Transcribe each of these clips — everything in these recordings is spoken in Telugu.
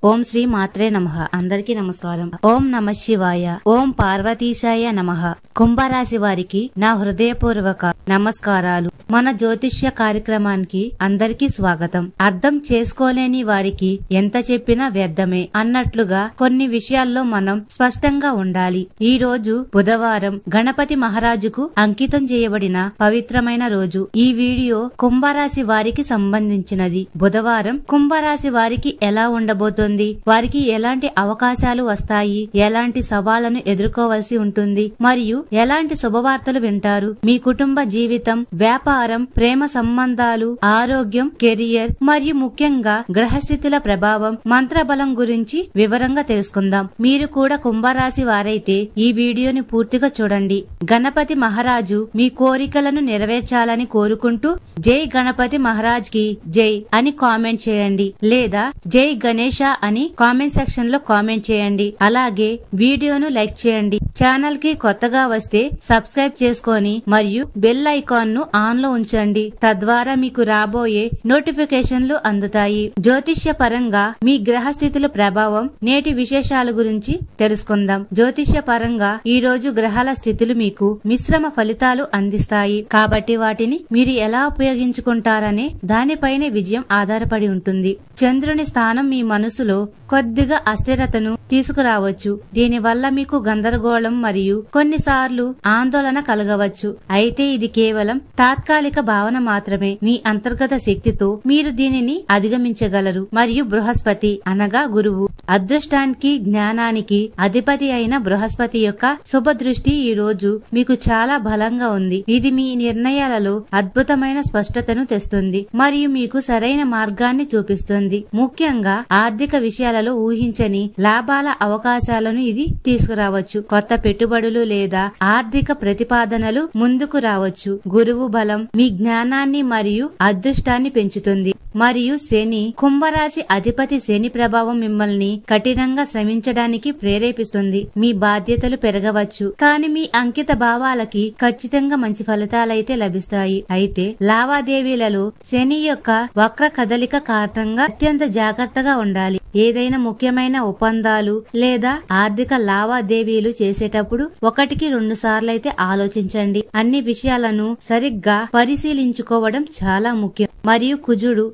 ఓం శ్రీ మాత్రే నమః. అందరికీ నమస్కారం. ఓం నమః శివాయ. ఓం పార్వతీశాయ నమః. కుంభరాశి వారికి నా హృదయపూర్వక నమస్కారాలు. మన జ్యోతిష్య కార్యక్రమానికి అందరికీ స్వాగతం. అర్థం చేసుకోలేని వారికి ఎంత చెప్పినా వ్యర్థమే అన్నట్లుగా కొన్ని విషయాల్లో మనం స్పష్టంగా ఉండాలి. ఈ రోజు బుధవారం, గణపతి మహారాజుకు అంకితం చేయబడిన పవిత్రమైన రోజు. ఈ వీడియో కుంభరాశి వారికి సంబంధించినది. బుధవారం కుంభరాశి వారికి ఎలా ఉండబోతోంది, వారికి ఎలాంటి అవకాశాలు వస్తాయి, ఎలాంటి సవాళ్లను ఎదుర్కోవలసి ఉంటుంది, మరియు ఎలాంటి శుభవార్తలు వింటారు, మీ కుటుంబ జీవితం, వ్యాపారం, ప్రేమ సంబంధాలు, ఆరోగ్యం, కెరియర్ మరియు ముఖ్యంగా గ్రహస్థితుల ప్రభావం, మంత్రబలం గురించి వివరంగా తెలుసుకుందాం. మీరు కూడా కుంభరాశి వారైతే ఈ వీడియోని పూర్తిగా చూడండి. గణపతి మహారాజు మీ కోరికలను నెరవేర్చాలని కోరుకుంటూ జై గణపతి మహారాజ్ కి జై అని కామెంట్ చేయండి, లేదా జై గణేష అని కామెంట్ సెక్షన్ లో కామెంట్ చేయండి. అలాగే వీడియోను లైక్ చేయండి. ఛానల్ కి కొత్తగా వస్తే సబ్స్క్రైబ్ చేసుకొని మరియు బెల్ ఐకాన్ ను ఆన్ లో ఉంచండి. తద్వారా మీకు రాబోయే నోటిఫికేషన్లు అందుతాయి. జ్యోతిష్య పరంగా మీ గ్రహ స్థితుల ప్రభావం, నేటి విశేషాల గురించి తెలుసుకుందాం. జ్యోతిష్య పరంగా ఈ రోజు గ్రహాల స్థితులు మీకు మిశ్రమ ఫలితాలు అందిస్తాయి. కాబట్టి వాటిని మీరు ఎలా ఉపయోగించుకుంటారనే దానిపైనే విజయం ఆధారపడి ఉంటుంది. చంద్రుని స్థానం మీ మనసులో కొద్దిగా అస్థిరతను తీసుకురావచ్చు. దీనివల్ల మీకు గందరగోళం మరియు కొన్నిసార్లు ఆందోళన కలగవచ్చు. అయితే ఇది కేవలం తాత్కాలిక భావన మాత్రమే. మీ అంతర్గత శక్తితో మీరు దీనిని అధిగమించగలరు. మరియు బృహస్పతి అనగా గురువు, అదృష్టానికి, జ్ఞానానికి అధిపతి అయిన బృహస్పతి యొక్క శుభ దృష్టి ఈ రోజు మీకు చాలా బలంగా ఉంది. ఇది మీ నిర్ణయాలలో అద్భుతమైన స్పష్టతను తెస్తుంది మరియు మీకు సరైన మార్గాన్ని చూపిస్తుంది. ముఖ్యంగా ఆర్థిక విషయాలలో ఊహించని లాభాల అవకాశాలను ఇది తీసుకురావచ్చు. కొత్త పెట్టుబడులు లేదా ఆర్థిక ప్రతిపాదనలు ముందుకు రావచ్చు. గురువు బలం మీ జ్ఞానాన్ని మరియు అదృష్టాన్ని పెంచుతుంది. మరియు శని, కుంభరాశి అధిపతి శని ప్రభావం మిమ్మల్ని కఠినంగా శ్రమించడానికి ప్రేరేపిస్తుంది. మీ బాధ్యతలు పెరగవచ్చు, కానీ మీ అంకిత భావాలకి ఖచ్చితంగా మంచి ఫలితాలైతే లభిస్తాయి. అయితే లావాదేవీలలో శని యొక్క వక్ర కదలిక కారణంగా అత్యంత జాగ్రత్తగా ఉండాలి. ఏదైనా ముఖ్యమైన ఒప్పందాలు లేదా ఆర్థిక లావాదేవీలు చేసేటప్పుడు 1-2 సార్లైతే ఆలోచించండి. అన్ని విషయాలను సరిగ్గా పరిశీలించుకోవడం చాలా ముఖ్యం. మరియు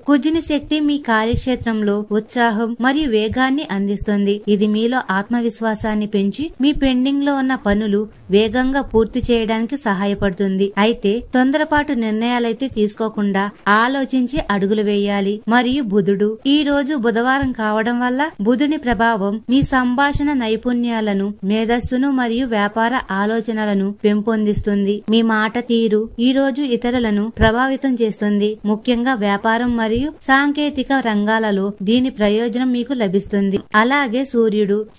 కుజుని శక్తి మీ కార్యక్షేత్రంలో ఉత్సాహం మరియు వేగాన్ని అందిస్తుంది. ఇది మీలో ఆత్మవిశ్వాసాన్ని పెంచి మీ పెండింగ్ లో ఉన్న పనులు వేగంగా పూర్తి చేయడానికి సహాయపడుతుంది. అయితే తొందరపాటు నిర్ణయాలైతే తీసుకోకుండా ఆలోచించి అడుగులు వేయాలి. మరియు బుధుడు, ఈ రోజు బుధవారం కావడం వల్ల బుధుని ప్రభావం మీ సంభాషణ నైపుణ్యాలను, మేధస్సును మరియు వ్యాపార ఆలోచనలను పెంపొందిస్తుంది. మీ మాట తీరు ఈ రోజు ఇతరులను ప్రభావితం చేస్తుంది. ముఖ్యంగా వ్యాపారం మరియు సాంకేతిక రంగాలలో దీని ప్రయోజనం మీకు లభిస్తుంది. అలాగే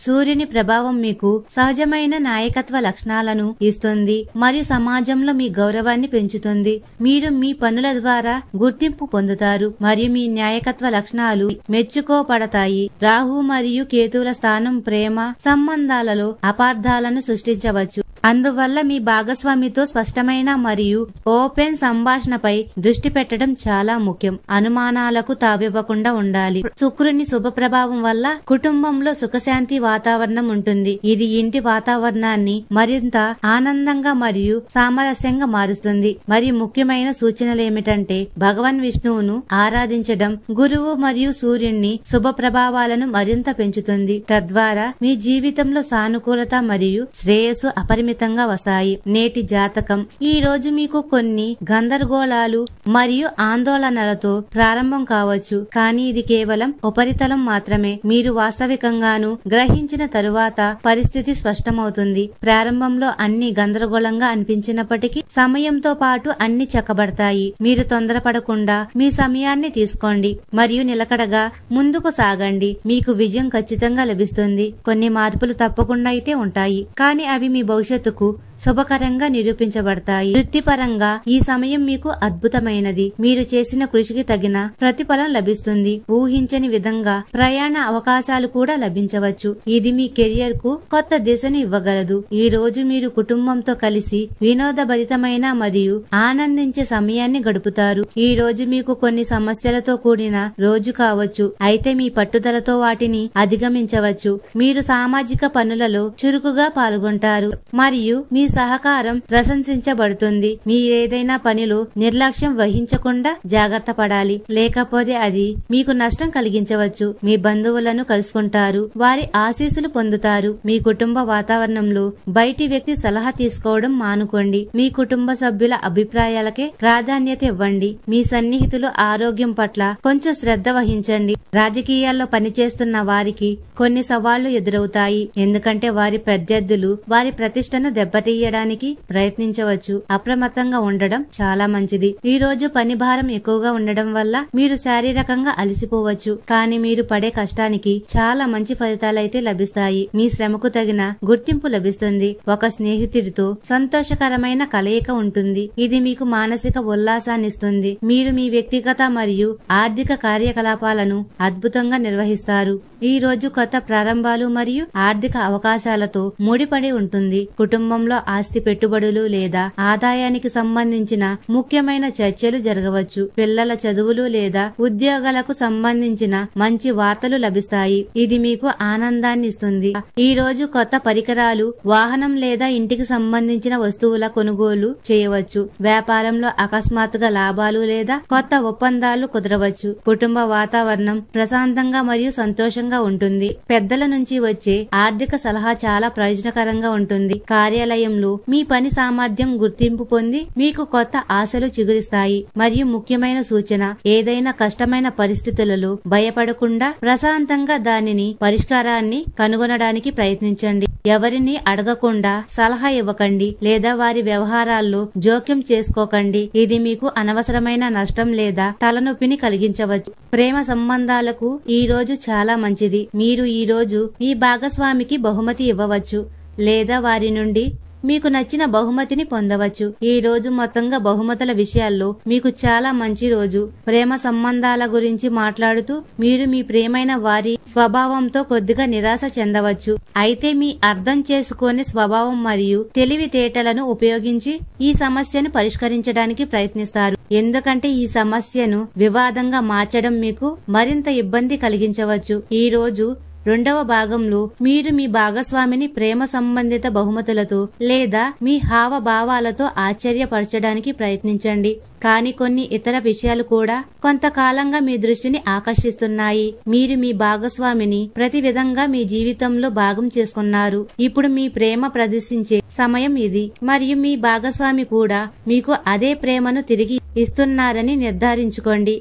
సూర్యుని ప్రభావం మీకు సహజమైన నాయకత్వ లక్షణాలను ఇస్తుంది మరియు సమాజంలో మీ గౌరవాన్ని పెంచుతుంది. మీరు మీ పనుల ద్వారా గుర్తింపు పొందుతారు మరియు మీ నాయకత్వ లక్షణాలు మెచ్చుకోబడతాయి. రాహు మరియు కేతువుల స్థానం ప్రేమ సంబంధాలలో అపార్థాలను సృష్టించవచ్చు. అందువల్ల మీ భాగస్వామితో స్పష్టమైన మరియు ఓపెన్ సంభాషణపై దృష్టి పెట్టడం చాలా ముఖ్యం. అనుమానాలకు తావివ్వకుండా ఉండాలి. శుక్రుని శుభ ప్రభావం వల్ల కుటుంబంలో సుఖశాంతి వాతావరణం ఉంటుంది. ఇది ఇంటి వాతావరణాన్ని మరింత ఆనందంగా మరియు సామరస్యంగా మారుస్తుంది. మరియు ముఖ్యమైన సూచనలేమిటంటే భగవాన్ విష్ణువును ఆరాధించడం గురువు మరియు సూర్యుని శుభ ప్రభావాలను మరింత పెంచుతుంది. తద్వారా మీ జీవితంలో సానుకూలత మరియు శ్రేయస్సు అపరిమితంగా వస్తాయి. నేటి జాతకం ఈ రోజు మీకు కొన్ని గందరగోళాలు మరియు ఆందోళనలతో ప్రారంభం కావచ్చు, కానీ ఇది కేవలం ఉపరితలం మాత్రమే. మీరు వాస్తవికంగాను గ్రహించిన తరువాత పరిస్థితి స్పష్టమవుతుంది. ప్రారంభంలో అన్ని గందరగోళంగా అనిపించినప్పటికీ సమయంతో పాటు అన్ని చక్కబడతాయి. మీరు తొందరపడకుండా మీ సమయాన్ని తీసుకోండి మరియు నిలకడగా ముందుకు సాగండి. మీకు విజయం ఖచ్చితంగా లభిస్తుంది. కొన్ని మార్పులు తప్పకుండా అయితే ఉంటాయి, కానీ అవి మీ భవిష్యత్తుకు శుభకరంగా నిరూపించబడతాయి. వృత్తిపరంగా ఈ సమయం మీకు అద్భుతమైనది. మీరు చేసిన కృషికి తగిన ప్రతిఫలం లభిస్తుంది. ఊహించని విధంగా ప్రయాణ అవకాశాలు కూడా లభించవచ్చు. ఇది మీ కెరియర్ కు కొత్త దిశను ఇవ్వగలదు. ఈ రోజు మీరు కుటుంబంతో కలిసి వినోదభరితమైన మరియు ఆనందించే సమయాన్ని గడుపుతారు. ఈ రోజు మీకు కొన్ని సమస్యలతో కూడిన రోజు కావచ్చు, అయితే మీ పట్టుదలతో వాటిని అధిగమించవచ్చు. మీరు సామాజిక పనులలో చురుకుగా పాల్గొంటారు మరియు మీ సహకారం ప్రశంసించబడుతుంది. మీ ఏదైనా పనిలో నిర్లక్ష్యం వహించకుండా జాగ్రత్త పడాలి, లేకపోతే అది మీకు నష్టం కలిగించవచ్చు. మీ బంధువులను కలుసుకుంటారు, వారి ఆశీస్సులు పొందుతారు. మీ కుటుంబ వాతావరణంలో బయటి వ్యక్తి సలహా తీసుకోవడం మానుకోండి. మీ కుటుంబ సభ్యుల అభిప్రాయాలకే ప్రాధాన్యత ఇవ్వండి. మీ సన్నిహితులు ఆరోగ్యం పట్ల కొంచెం శ్రద్ధ వహించండి. రాజకీయాల్లో పనిచేస్తున్న వారికి కొన్ని సవాళ్లు ఎదురవుతాయి, ఎందుకంటే వారి ప్రత్యర్థులు వారి ప్రతిష్టను దెబ్బతీయడానికి ప్రయత్నించవచ్చు. అప్రమత్తంగా ఉండడం చాలా మంచిది. ఈ రోజు పని భారం ఎక్కువగా ఉండడం వల్ల మీరు శారీరకంగా అలసిపోవచ్చు, కానీ మీరు పడే కష్టానికి చాలా మంచి ఫలితాలైతే లభిస్తాయి. మీ శ్రమకు తగిన గుర్తింపు లభిస్తుంది. ఒక స్నేహితుడితో సంతోషకరమైన కలయిక ఉంటుంది, ఇది మీకు మానసిక ఉల్లాసాన్నిస్తుంది. మీరు మీ వ్యక్తిగత మరియు ఆర్థిక కార్యకలాపాలను అద్భుతంగా నిర్వహిస్తారు. ఈ రోజు కొత్త ప్రారంభాలు మరియు ఆర్థిక అవకాశాలతో ముడిపడి ఉంటుంది. కుటుంబంలో ఆస్తి పెట్టుబడులు లేదా ఆదాయానికి సంబంధించిన ముఖ్యమైన చర్చలు జరగవచ్చు. పిల్లల చదువులు లేదా ఉద్యోగాలకు సంబంధించిన మంచి వార్తలు లభిస్తాయి, ఇది మీకు ఆనందాన్ని ఇస్తుంది. ఈ రోజు కొత్త పరికరాలు, వాహనం లేదా ఇంటికి సంబంధించిన వస్తువుల కొనుగోలు చేయవచ్చు. వ్యాపారంలో అకస్మాత్తుగా లాభాలు లేదా కొత్త ఒప్పందాలు కుదరవచ్చు. కుటుంబ వాతావరణం ప్రశాంతంగా మరియు సంతోషంగా ఉంటుంది. పెద్దల నుంచి వచ్చే ఆర్థిక సలహా చాలా ప్రయోజనకరంగా ఉంటుంది. కార్యాలయంలో మీ పని సామర్థ్యం గుర్తింపు పొంది మీకు కొత్త ఆశలు చిగురిస్తాయి. మరియు ముఖ్యమైన సూచన, ఏదైనా కష్టమైన పరిస్థితులలో భయపడకుండా ప్రశాంతంగా దానిని పరిష్కారాన్ని కనుగొనడానికి ప్రయత్నించండి. ఎవరిని అడగకుండా సలహా ఇవ్వకండి లేదా వారి వ్యవహారాల్లో జోక్యం చేసుకోకండి, ఇది మీకు అనవసరమైన నష్టం లేదా తలనొప్పిని కలిగించవచ్చు. ప్రేమ సంబంధాలకు ఈ రోజు చాలా మంచిది. మీరు ఈ రోజు మీ భాగస్వామికి బహుమతి ఇవ్వవచ్చు లేదా వారి నుండి మీకు నచ్చిన బహుమతిని పొందవచ్చు. ఈ రోజు మొత్తంగా బహుమతుల విషయాల్లో మీకు చాలా మంచి రోజు. ప్రేమ సంబంధాల గురించి మాట్లాడుతూ మీరు మీ ప్రియమైన వారి స్వభావంతో కొద్దిగా నిరాశ చెందవచ్చు, అయితే మీ అర్థం చేసుకునే స్వభావం మరియు తెలివితేటలను ఉపయోగించి ఈ సమస్యను పరిష్కరించడానికి ప్రయత్నిస్తారు, ఎందుకంటే ఈ సమస్యను వివాదంగా మార్చడం మీకు మరింత ఇబ్బంది కలిగించవచ్చు. ఈ రోజు రెండవ భాగంలో మీరు మీ భాగస్వామిని ప్రేమ సంబంధిత బహుమతులతో లేదా మీ హావభావాలతో ఆశ్చర్యపరచడానికి ప్రయత్నించండి, కానీ కొన్ని ఇతర విషయాలు కూడా కొంతకాలంగా మీ దృష్టిని ఆకర్షిస్తున్నాయి. మీరు మీ భాగస్వామిని ప్రతి విధంగా మీ జీవితంలో భాగం చేసుకున్నారు. ఇప్పుడు మీ ప్రేమ ప్రదర్శించే సమయం ఇది, మరియు మీ భాగస్వామి కూడా మీకు అదే ప్రేమను తిరిగి ఇస్తున్నారని నిర్ధారించుకోండి.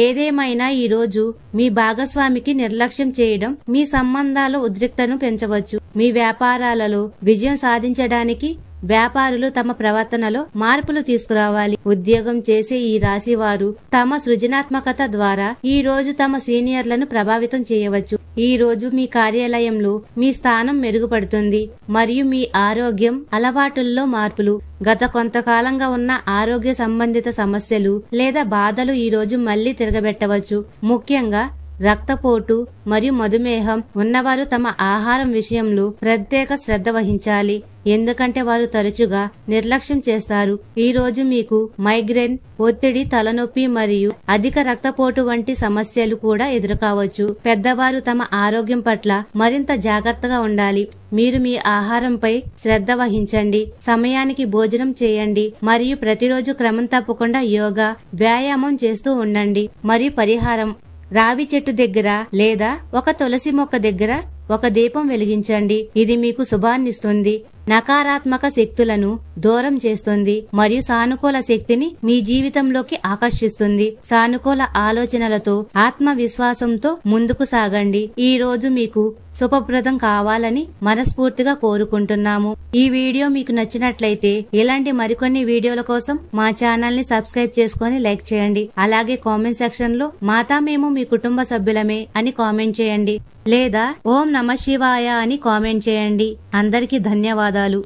ఏదేమైనా ఈ రోజు మీ భాగస్వామికి నిర్లక్ష్యం చేయడం మీ సంబంధాల ఉద్రిక్తతను పెంచవచ్చు. మీ వ్యాపారాలలో విజయం సాధించడానికి వ్యాపారులు తమ ప్రవర్తనలో మార్పులు తీసుకురావాలి. ఉద్యోగం చేసే ఈ రాశి వారు తమ సృజనాత్మకత ద్వారా ఈ రోజు తమ సీనియర్లను ప్రభావితం చేయవచ్చు. ఈ రోజు మీ కార్యాలయంలో మీ స్థానం మెరుగుపడుతుంది మరియు మీ ఆరోగ్యం అలవాటుల్లో మార్పులు, గత కొంతకాలంగా ఉన్న ఆరోగ్య సంబంధిత సమస్యలు లేదా బాధలు ఈ రోజు మళ్లీ తిరగబెట్టవచ్చు. ముఖ్యంగా రక్తపోటు మరియు మధుమేహం ఉన్నవారు తమ ఆహారం విషయంలో ప్రత్యేక శ్రద్ధ వహించాలి, ఎందుకంటే వారు తరచుగా నిర్లక్ష్యం చేస్తారు. ఈ రోజు మీకు మైగ్రేన్, ఒత్తిడి, తలనొప్పి మరియు అధిక రక్తపోటు వంటి సమస్యలు కూడా ఎదురుకావచ్చు. పెద్దవారు తమ ఆరోగ్యం పట్ల మరింత జాగ్రత్తగా ఉండాలి. మీరు మీ ఆహారంపై శ్రద్ధ వహించండి, సమయానికి భోజనం చేయండి మరియు ప్రతిరోజు క్రమం తప్పకుండా యోగా, వ్యాయామం చేస్తూ ఉండండి. మరియు పరిహారం, రావి చెట్టు దగ్గర లేదా ఒక తులసి మొక్క దగ్గర ఒక దీపం వెలిగించండి, ఇది మీకు శుభాన్నిస్తుంది, నకారాత్మక శక్తులను దూరం చేస్తుంది మరియు సానుకూల శక్తిని మీ జీవితంలోకి ఆకర్షిస్తుంది. సానుకూల ఆలోచనలతో ఆత్మవిశ్వాసంతో ముందుకు సాగండి. ఈ రోజు మీకు శుభప్రదం కావాలని మనస్ఫూర్తిగా కోరుకుంటున్నాము. ఈ వీడియో మీకు నచ్చినట్లయితే ఇలాంటి మరికొన్ని వీడియోల కోసం మా ఛానల్ ని సబ్స్క్రైబ్ చేసుకొని లైక్ చేయండి. అలాగే కామెంట్ సెక్షన్ లో మాతా మేము మీ కుటుంబ సభ్యులమే అని కామెంట్ చేయండి లేదా ఓం నమః శివాయ అని కామెంట్ చేయండి. అందరికీ ధన్యవాదాలు.